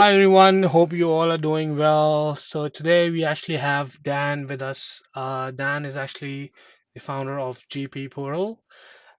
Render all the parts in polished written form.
Hi everyone, hope you all are doing well. So today we actually have Dan with us. Dan is actually the founder of GP Portal.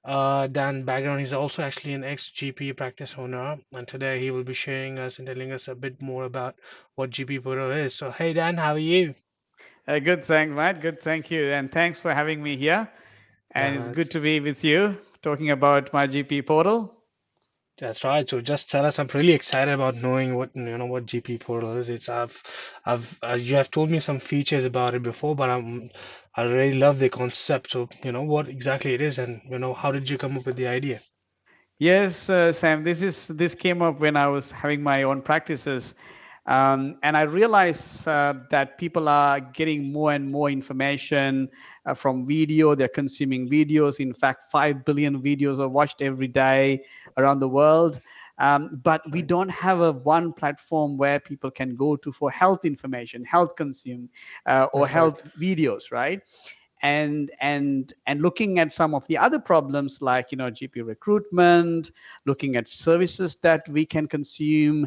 Dan background, he's also actually an ex-GP practice owner, and today he will be sharing us and telling us a bit more about what GP Portal is. So hey Dan, how are you? Good, thanks, Matt. Good, thank you. And thanks for having me here. And it's Uh, good to be with you talking about my GP portal. That's right. So just tell us. I'm really excited about knowing what GP Portal is. You have told me some features about it before, but I really love the concept. So what exactly it is, and how did you come up with the idea? Yes, Sam, this came up when I was having my own practices. And I realized that people are getting more and more information from video. They're consuming videos. In fact, 5 billion videos are watched every day around the world. But we Right. don't have a one platform where people can go to for health information, health consume, or That's right. health videos, right? And looking at some of the other problems like GP recruitment, looking at services that we can consume,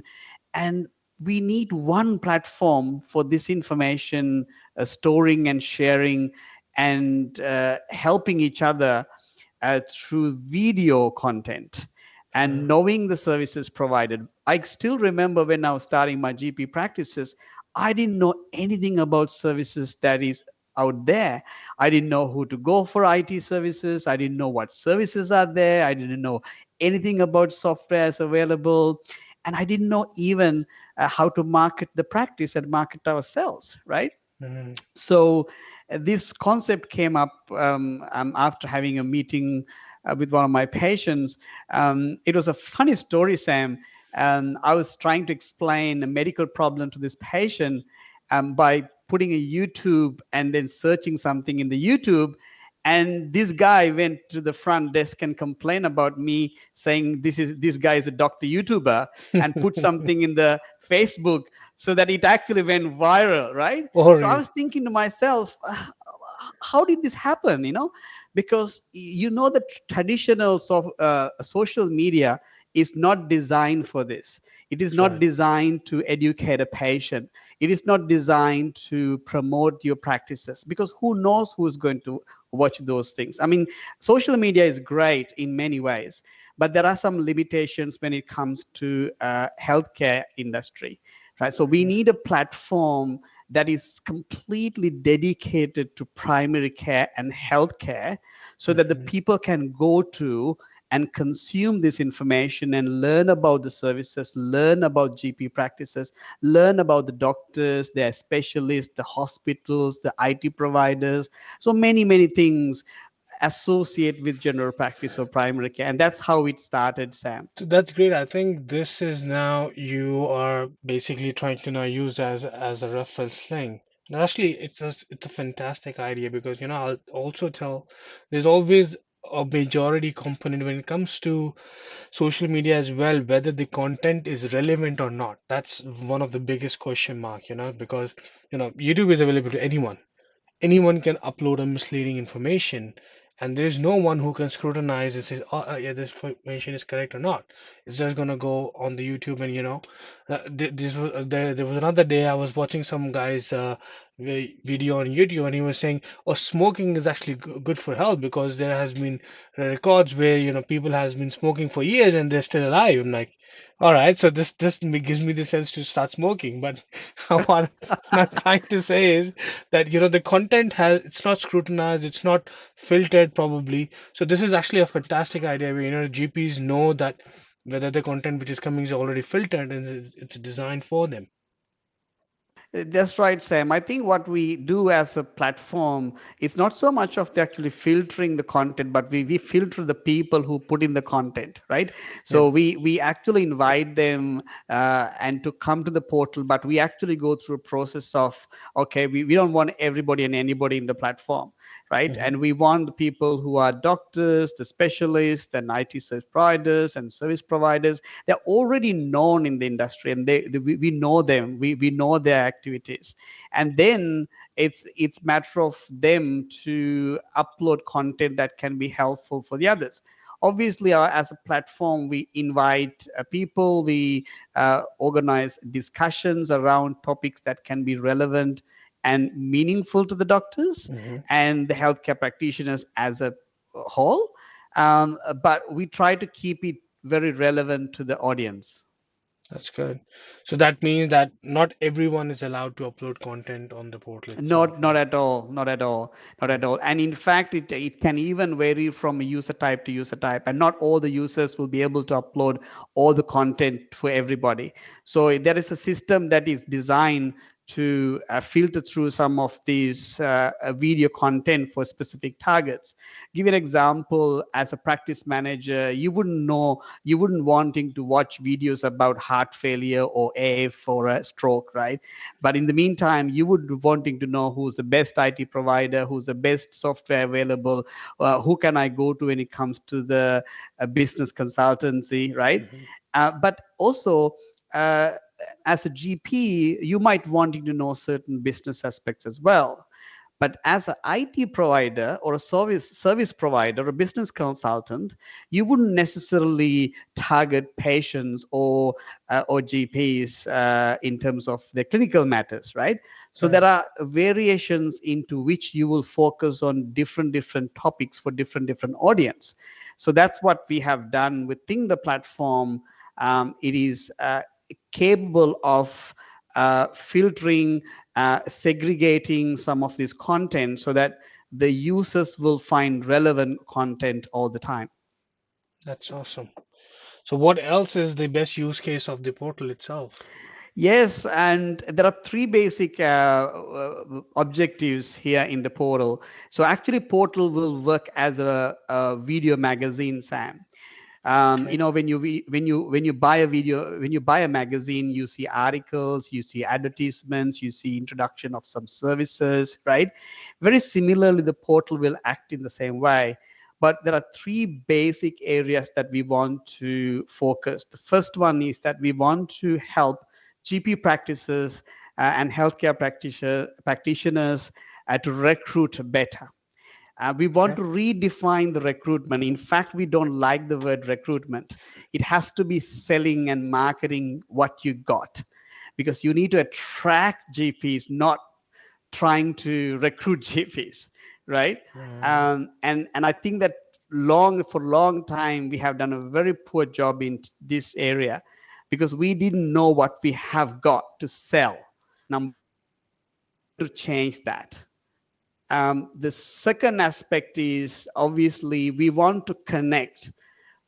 and we need one platform for this information storing and sharing and helping each other through video content and Uh, knowing the services provided. I still remember when I was starting my GP practices, I didn't know anything about services that is out there. I didn't know who to go for IT services. I didn't know what services are there. I didn't know anything about softwares available. And I didn't know even how to market the practice and market ourselves, right? mm, So this concept came up after having a meeting with one of my patients. It was a funny story, Sam. I was trying to explain a medical problem to this patient by putting a YouTube and then searching something in the YouTube. And this guy went to the front desk and complained about me, saying this guy is a doctor YouTuber, and put something in the Facebook so that it actually went viral, right? oh, So I really? was thinking to myself, how did this happen? Because the traditional social media is not designed for this. It is That's not right. designed to educate a patient. It is not designed to promote your practices, because who knows who's going to watch those things. I mean, social media is great in many ways, but there are some limitations when it comes to healthcare industry, right? So we Mhm, need a platform that is completely dedicated to primary care and healthcare, so that the mhm. people can go to and consume this information and learn about the services, learn about GP practices, learn about the doctors, their specialists, the hospitals, the IT providers, so many, many things associate with general practice or primary care. And that's how it started, Sam. So that's great. I think this is now you are basically trying to now use as a reference link. And actually, it's a fantastic idea because I'll also tell there's always a majority component when it comes to social media as well, whether the content is relevant or not. That's one of the biggest question mark, because YouTube is available to anyone. Anyone can upload a misleading information, and there's no one who can scrutinize and say, oh, yeah, this information is correct or not. It's just gonna go on the YouTube, and there was another day I was watching some guy's video on YouTube, and he was saying, oh, smoking is actually good for health because there has been records where people has been smoking for years and they're still alive. I'm like, all right, so this gives me the sense to start smoking, but what I'm trying to say is that the content has it's not scrutinized, it's not filtered probably. So this is actually a fantastic idea where GPs know that whether the content which is coming is already filtered and it's designed for them. That's right, Sam. I think what we do as a platform is not so much of the actually filtering the content, but we filter the people who put in the content, right? Yep. So we actually invite them and to come to the portal, but we actually go through a process of, okay, we don't want everybody and anybody in the platform, right? Hmm. And we want the people who are doctors, the specialists, and IT service providers and service providers. They're already known in the industry, and we know them. We know their activities, and then it's matter of them to upload content that can be helpful for the others. Obviously, as a platform, we invite people, we organize discussions around topics that can be relevant and meaningful to the doctors Hmm. and the healthcare practitioners as a whole. But we try to keep it very relevant to the audience. That's good. So that means that not everyone is allowed to upload content on the portal itself, Not right? at all, not at all, not Mm. at all. And in fact, it can even vary from user type to user type, and not all the users will be able to upload all the content for everybody. So there is a system that is designed to filter through some of these video content for specific targets. Give you an example: as a practice manager, you wouldn't wanting to watch videos about heart failure or AF or a stroke, right? But in the meantime, you would wanting to know who's the best IT provider, who's the best software available, who can I go to when it comes to the business consultancy, right? Hmm. But also, uh, as a GP, you might wanting to know certain business aspects as well. But as an IT provider or a service provider or a business consultant, you wouldn't necessarily target patients or GPs in terms of the clinical matters, right? So there Right. are variations into which you will focus on different topics for different audience. So that's what we have done within the platform. It is capable of filtering, segregating some of this content so that the users will find relevant content all the time. That's awesome. So what else is the best use case of the portal itself? Yes, and there are three basic objectives here in the portal. So actually, portal will work as a video magazine, Sam. Okay. When you buy a video, when you buy a magazine, you see articles, you see advertisements, you see introduction of some services, right? Very similarly, the portal will act in the same way. But there are three basic areas that we want to focus. The first one is that we want to help GP practices and healthcare practitioners to recruit better. We want Okay. to redefine the recruitment. In fact, we don't like the word recruitment. It has to be selling and marketing what you got, because you need to attract GPs, not trying to recruit GPs, right? Mm, And I think that long time we have done a very poor job in this area because we didn't know what we have got to sell. Number one, we want to change that. The second aspect is obviously we want to connect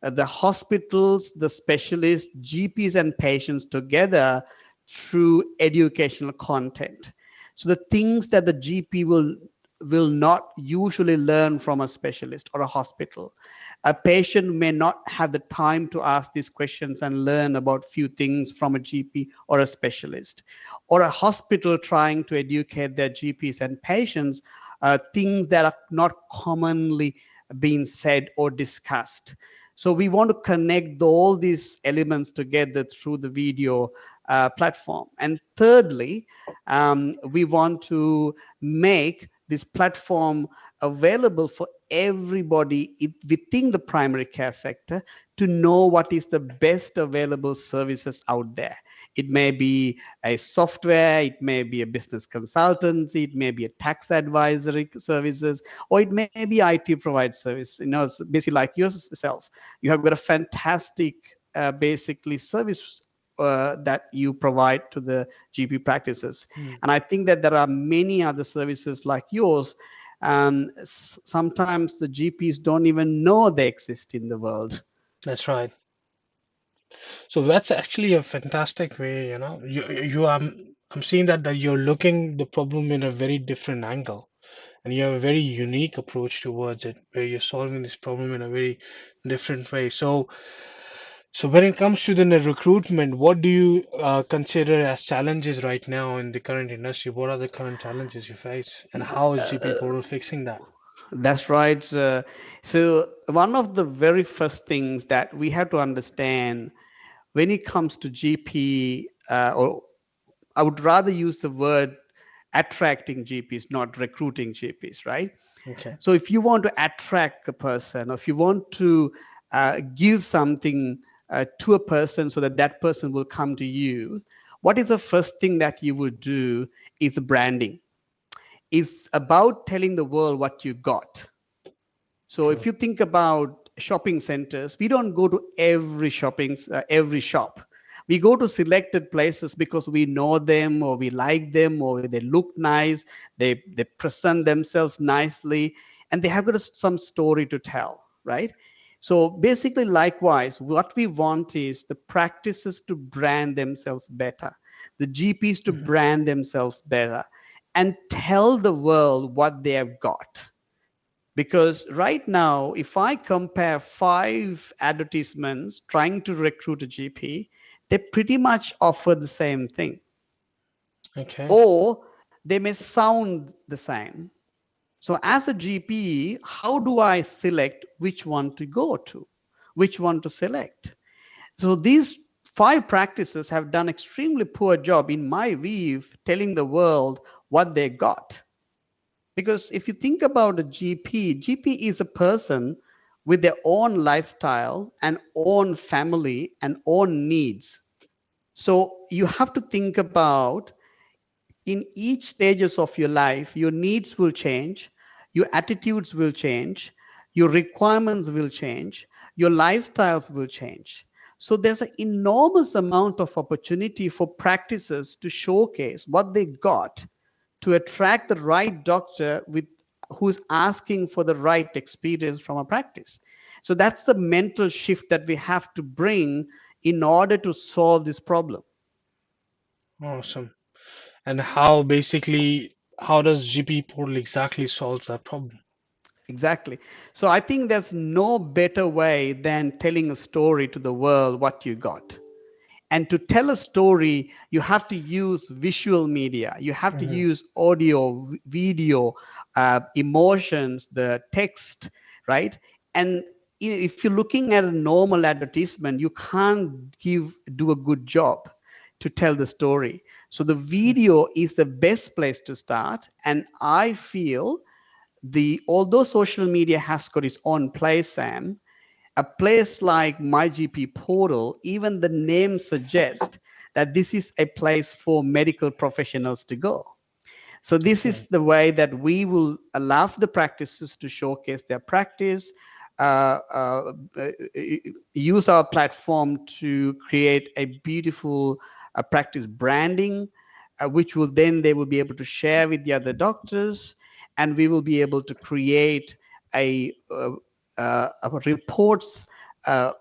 the hospitals, the specialists, GPs, and patients together through educational content. So the things that the GP will not usually learn from a specialist or a hospital. A patient may not have the time to ask these questions and learn about few things from a GP or a specialist, or a hospital trying to educate their GPs and patients things that are not commonly being said or discussed. So we want to connect all these elements together through the video platform. And thirdly, we want to make this platform available for everybody within the primary care sector to know what is the best available services out there. It may be a software, it may be a business consultancy, it may be a tax advisory services, or it may be IT provide service. It's basically like yourself. You have got a fantastic, basically service that you provide to the GP practices. mm, And I think that there are many other services like yours. Sometimes the GPs don't even know they exist in the world. that's right. So that's actually a fantastic way, I'm seeing that you're looking the problem in a very different angle, and you have a very unique approach towards it, where you're solving this problem in a very different way. So when it comes to the recruitment, what do you consider as challenges right now in the current industry? What are the current challenges you face, and how is GP Portal fixing that? That's right. So, one of the very first things that we have to understand when it comes to GP, or I would rather use the word attracting GPs, not recruiting GPs, right? Okay. So, if you want to attract a person, or if you want to give something to a person so that that person will come to you, what is the first thing that you would do is branding. It's about telling the world what you got. So if True. you think about shopping centers, we don't go to every shop. We go to selected places because we know them or we like them or they look nice, they present themselves nicely, and they have got some story to tell, right? So basically, likewise, what we want is the practices to brand themselves better, the GPs to Hmm. brand themselves better, and tell the world what they have got. Because right now, if I compare five advertisements trying to recruit a GP, they pretty much offer the same thing, Okay. or they may sound the same. So, as a GP, how do I select which one to go to, which one to select? So, these five practices have done extremely poor job, in my view, telling the world what they got. Because if you think about a GP is a person with their own lifestyle and own family and own needs. So you have to think about, in each stages of your life, your needs will change, your attitudes will change, your requirements will change, your lifestyles will change. So there's an enormous amount of opportunity for practices to showcase what they got, to attract the right doctor with who's asking for the right experience from a practice. So that's the mental shift that we have to bring in order to solve this problem. Awesome. And how basically how does GP portal exactly solves that problem? Exactly. So I think there's no better way than telling a story to the world what you got. And to tell a story, you have to use visual media, you have to Hmm. use audio, video, emotions, the text, right? And if you're looking at a normal advertisement, you can't do a good job to tell the story. So the video is the best place to start. And I feel, the although social media has got its own place, Sam, a place like myGPportal, even the name suggests that this is a place for medical professionals to go. So this is True. the way that we will allow the practices to showcase their practice, uh, uh, uh, use our platform to create a beautiful practice branding, which will then they will be able to share with the other doctors, and we will be able to create a reports, uh,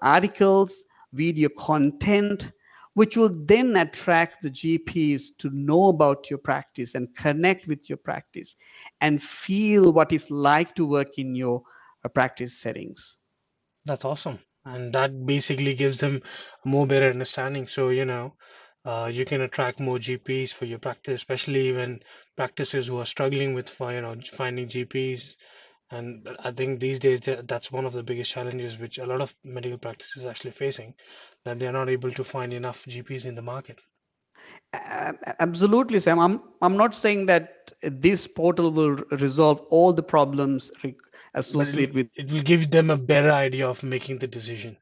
articles, video content, which will then attract the GPs to know about your practice and connect with your practice and feel what it's like to work in your practice settings. That's awesome. And that basically gives them a more better understanding. So, you can attract more GPs for your practice, especially when practices who are struggling with finding GPs. And I think these days that's one of the biggest challenges which a lot of medical practices actually facing, that they're not able to find enough GPs in the market. Absolutely, Sam. I'm not saying that this portal will resolve all the problems But associated with. it will give them a better idea of making the decision.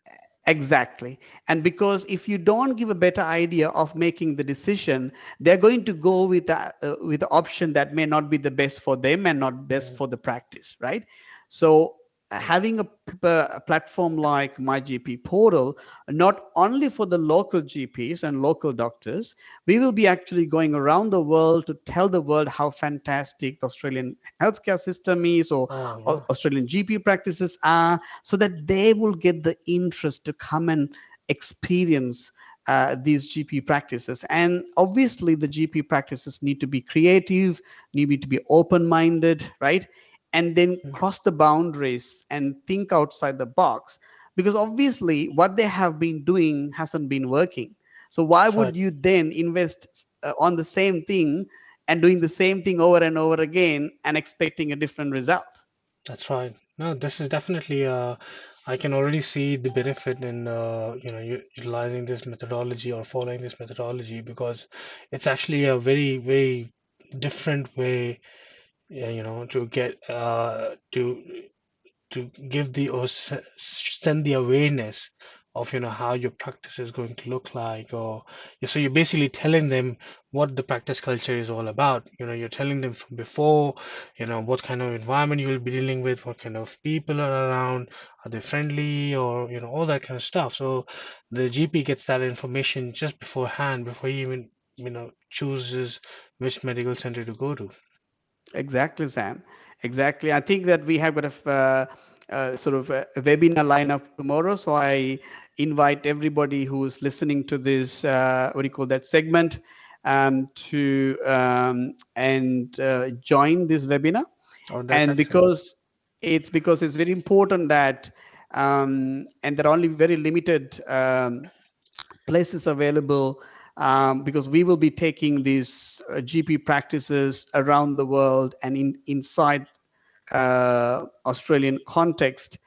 Exactly. And because if you don't give a better idea of making the decision, they're going to go with the option that may not be the best for them and not best Mm. for the practice, right? So having a platform like myGPportal, not only for the local GPs and local doctors, we will be actually going around the world to tell the world how fantastic the Australian healthcare system is, or Oh yeah, Australian GP practices are, so that they will get the interest to come and experience these GP practices. And obviously, the GP practices need to be creative, need to be open minded, right? And then mm, cross the boundaries and think outside the box, because obviously, what they have been doing hasn't been working. So, why that's would right. you then invest on the same thing and doing the same thing over and over again and expecting a different result? That's right. No, this is definitely I can already see the benefit in utilizing this methodology or following this methodology, because it's actually a very, very different way, yeah, to get to to give the or send the awareness of how your practice is going to look like, or so you're basically telling them what the practice culture is all about. You're telling them from before, what kind of environment you will be dealing with, what kind of people are around, are they friendly, or all that kind of stuff. So the GP gets that information just beforehand, before he even chooses which medical center to go to. Exactly, Sam. Exactly. I think that we have got sort of a webinar lineup tomorrow. So I invite everybody who's listening to this, what do you call that segment, to and join this webinar. Oh, that's And excellent. because it's very important that, and there are only very limited places available, because we will be taking these GP practices around the world and inside Australian context,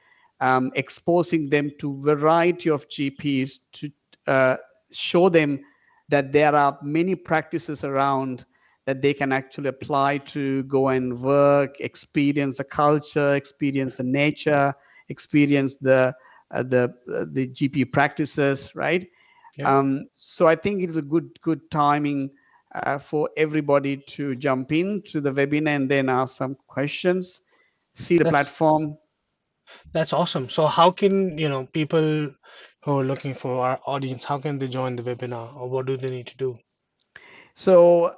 exposing them to variety of GPs to uh, show them that there are many practices around that they can actually apply to go and work, experience the culture, experience the nature, experience the GP practices, right? Yep. So I think it is a good timing for everybody to jump into the webinar and then ask some questions, see the That's platform. That's awesome. So how can, people who are looking for our audience, how can they join the webinar, or what do they need to do? So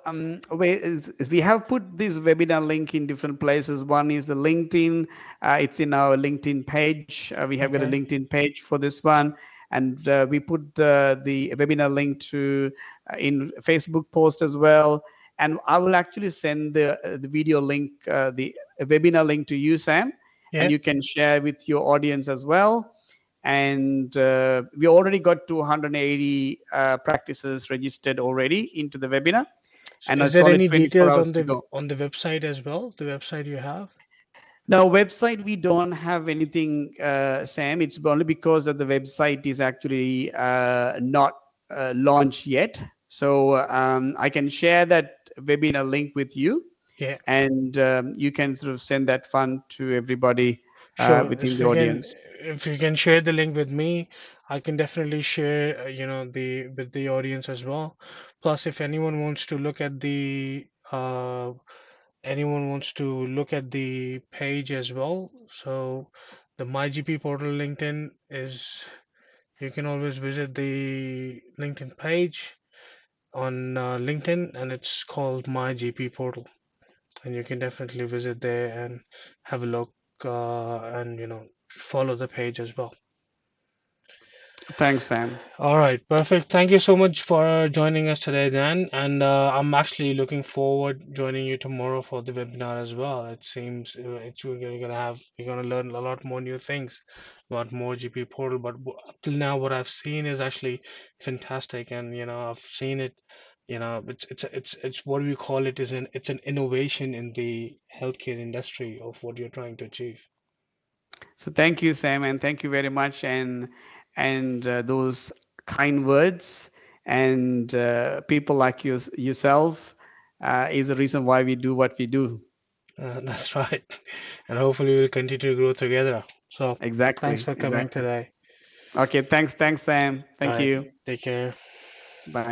we have put this webinar link in different places. One is the LinkedIn. It's in our LinkedIn page. We have got a Okay. LinkedIn page for this one, and we put the webinar link to in Facebook post as well. And I will actually send the video link, the webinar link to you, Sam, and Yeah. you can share with your audience as well. And we already got 280 practices registered already into the webinar, So and is it's there only any 24 details hours on to the go. website as well? The website you have? Now, website, we don't have anything, Sam. It's only because that the website is actually not launched yet. So I can share that webinar link with you, Yeah. and you can sort of send that fund to everybody Sure. within the audience. If you can share the link with me, I can definitely share, the with the audience as well. Plus, if anyone wants to look at the anyone wants to look at the page as well, so the MyGP portal LinkedIn is, you can always visit the LinkedIn page on LinkedIn, and it's called myGPportal, and you can definitely visit there and have a look, and follow the page as well. Thanks, Sam. All right, perfect. Thank you so much for joining us today, Dan. And I'm actually looking forward joining you tomorrow for the webinar as well. It seems you're gonna learn a lot more new things about more GP portal. But up till now, what I've seen is actually fantastic, and I've seen it. It's what we call it is it's an innovation in the healthcare industry of what you're trying to achieve. So thank you, Sam, and thank you very much, and those kind words, and people like yourself is the reason why we do what we do. That's right, and hopefully we'll continue to grow together. So, thanks Exactly, for coming exactly. today. Okay, thanks, Sam. All Thank right, you. take care. Bye.